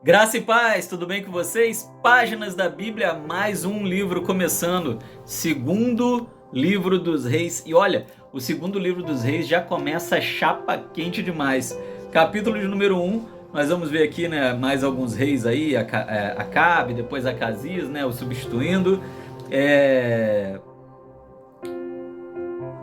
Graça e paz, tudo bem com vocês? Páginas da Bíblia, mais um livro começando, segundo livro dos reis. E olha, o segundo livro dos reis já começa chapa quente demais. Capítulo de número 1, nós vamos ver aqui, né, mais alguns reis aí, Acabe, depois Acasias, né, o substituindo.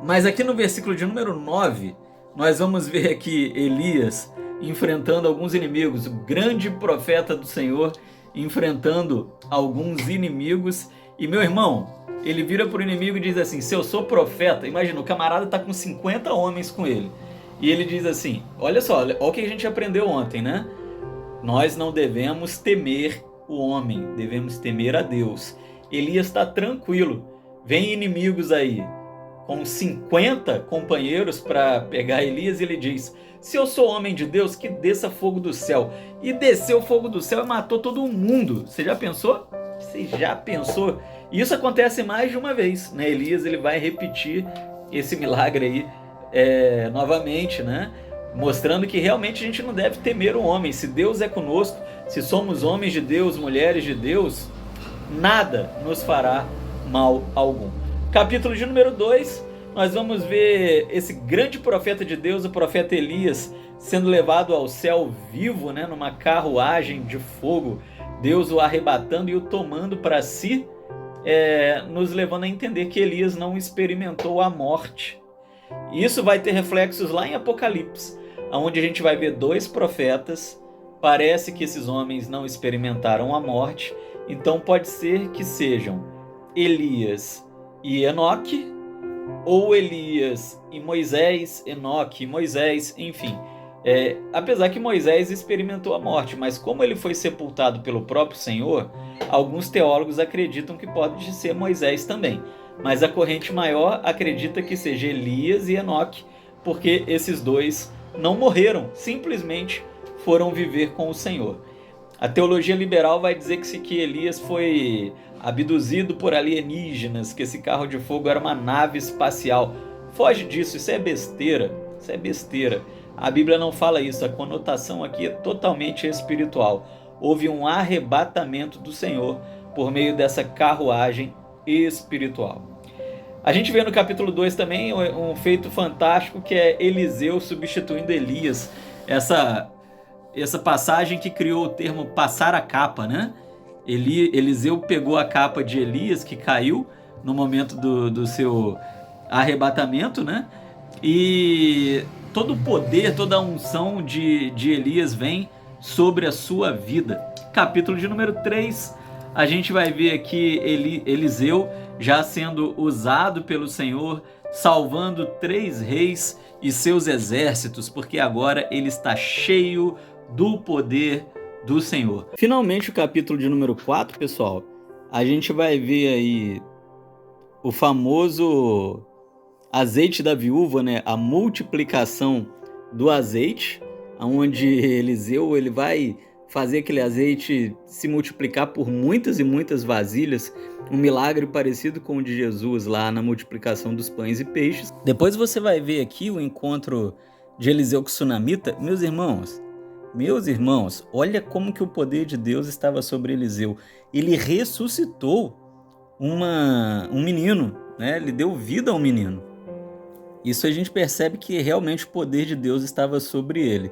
Mas aqui no versículo de número 9, nós vamos ver aqui Elias enfrentando alguns inimigos, o grande profeta do Senhor enfrentando alguns inimigos. E meu irmão, ele vira para o inimigo e diz assim: se eu sou profeta, imagina, o camarada está com 50 homens com ele. E ele diz assim: olha só, olha o que a gente aprendeu ontem, né? Nós não devemos temer o homem, devemos temer a Deus. Elias está tranquilo, vem inimigos aí com 50 companheiros para pegar Elias, e ele diz: se eu sou homem de Deus, que desça fogo do céu. E desceu fogo do céu e matou todo mundo. Você já pensou? Você já pensou? E isso acontece mais de uma vez, né? Elias ele vai repetir esse milagre aí novamente, né? Mostrando que realmente a gente não deve temer o homem. Se Deus é conosco, se somos homens de Deus, mulheres de Deus, nada nos fará mal algum. Capítulo de número 2, nós vamos ver esse grande profeta de Deus, o profeta Elias, sendo levado ao céu vivo, né, numa carruagem de fogo, Deus o arrebatando e o tomando para si, nos levando a entender que Elias não experimentou a morte. Isso vai ter reflexos lá em Apocalipse, onde a gente vai ver dois profetas. Parece que esses homens não experimentaram a morte, então pode ser que sejam Elias e Enoque, ou Elias e Moisés, Enoque e Moisés, enfim. Apesar que Moisés experimentou a morte, mas como ele foi sepultado pelo próprio Senhor, alguns teólogos acreditam que pode ser Moisés também. Mas a corrente maior acredita que seja Elias e Enoque, porque esses dois não morreram, simplesmente foram viver com o Senhor. A teologia liberal vai dizer que Elias foi abduzido por alienígenas, que esse carro de fogo era uma nave espacial. Foge disso, isso é besteira, isso é besteira. A Bíblia não fala isso, a conotação aqui é totalmente espiritual. Houve um arrebatamento do Senhor por meio dessa carruagem espiritual. A gente vê no capítulo 2 também um feito fantástico, que é Eliseu substituindo Elias. Essa passagem que criou o termo passar a capa, né? Eliseu pegou a capa de Elias, que caiu no momento do seu arrebatamento, né? E todo o poder, toda a unção de Elias vem sobre a sua vida. Capítulo de número 3, a gente vai ver aqui Eliseu já sendo usado pelo Senhor, salvando 3 reis e seus exércitos, porque agora ele está cheio do poder do Senhor. Finalmente, o capítulo de número 4, pessoal, a gente vai ver aí o famoso azeite da viúva, né? A multiplicação do azeite, onde Eliseu ele vai fazer aquele azeite se multiplicar por muitas e muitas vasilhas, um milagre parecido com o de Jesus lá na multiplicação dos pães e peixes. Depois você vai ver aqui o encontro de Eliseu com o sunamita. Meus irmãos, olha como que o poder de Deus estava sobre Eliseu. Ele ressuscitou um menino, né? Ele deu vida a um menino. Isso a gente percebe que realmente o poder de Deus estava sobre ele.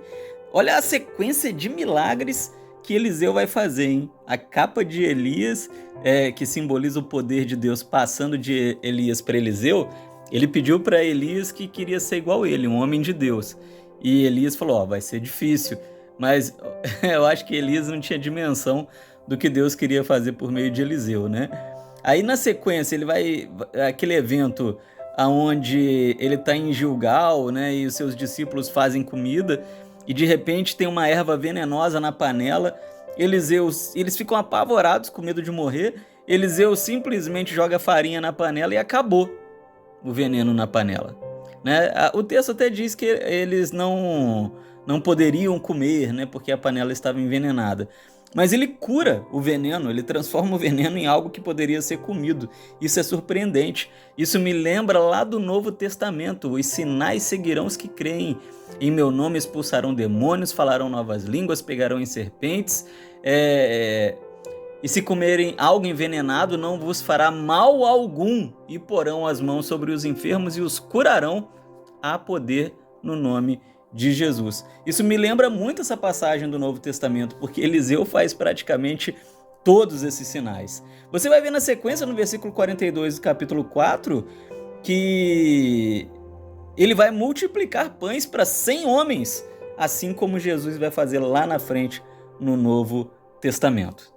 Olha a sequência de milagres que Eliseu vai fazer, hein? A capa de Elias, que simboliza o poder de Deus passando de Elias para Eliseu, ele pediu para Elias que queria ser igual a ele, um homem de Deus. E Elias falou: vai ser difícil. Mas eu acho que Elias não tinha dimensão do que Deus queria fazer por meio de Eliseu, né? Aí na sequência ele vai aquele evento onde ele está em Gilgal, né? E os seus discípulos fazem comida e de repente tem uma erva venenosa na panela. Eles ficam apavorados com medo de morrer. Eliseu simplesmente joga farinha na panela e acabou o veneno na panela, né? O texto até diz que eles não não poderiam comer, né, porque a panela estava envenenada. Mas ele cura o veneno, ele transforma o veneno em algo que poderia ser comido. Isso é surpreendente. Isso me lembra lá do Novo Testamento. Os sinais seguirão os que creem. Em meu nome expulsarão demônios, falarão novas línguas, pegarão em serpentes. E se comerem algo envenenado, não vos fará mal algum. E porão as mãos sobre os enfermos e os curarão. Há poder no nome de Jesus. Isso me lembra muito essa passagem do Novo Testamento, porque Eliseu faz praticamente todos esses sinais. Você vai ver na sequência, no versículo 42 do capítulo 4, que ele vai multiplicar pães para 100 homens, assim como Jesus vai fazer lá na frente no Novo Testamento.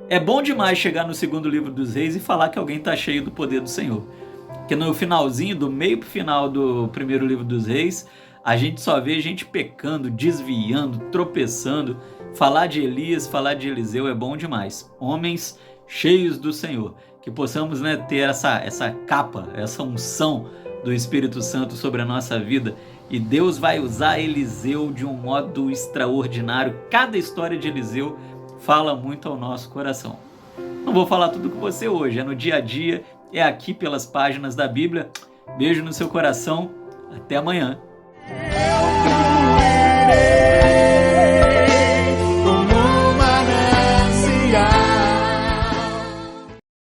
É bom demais chegar no segundo livro dos Reis e falar que alguém está cheio do poder do Senhor. Porque no finalzinho, do meio para o final do primeiro livro dos Reis, a gente só vê gente pecando, desviando, tropeçando. Falar de Elias, falar de Eliseu é bom demais. Homens cheios do Senhor. Que possamos, né, ter essa capa, essa unção do Espírito Santo sobre a nossa vida. E Deus vai usar Eliseu de um modo extraordinário. Cada história de Eliseu fala muito ao nosso coração. Não vou falar tudo com você hoje, é no dia a dia, é aqui pelas páginas da Bíblia. Beijo no seu coração, até amanhã.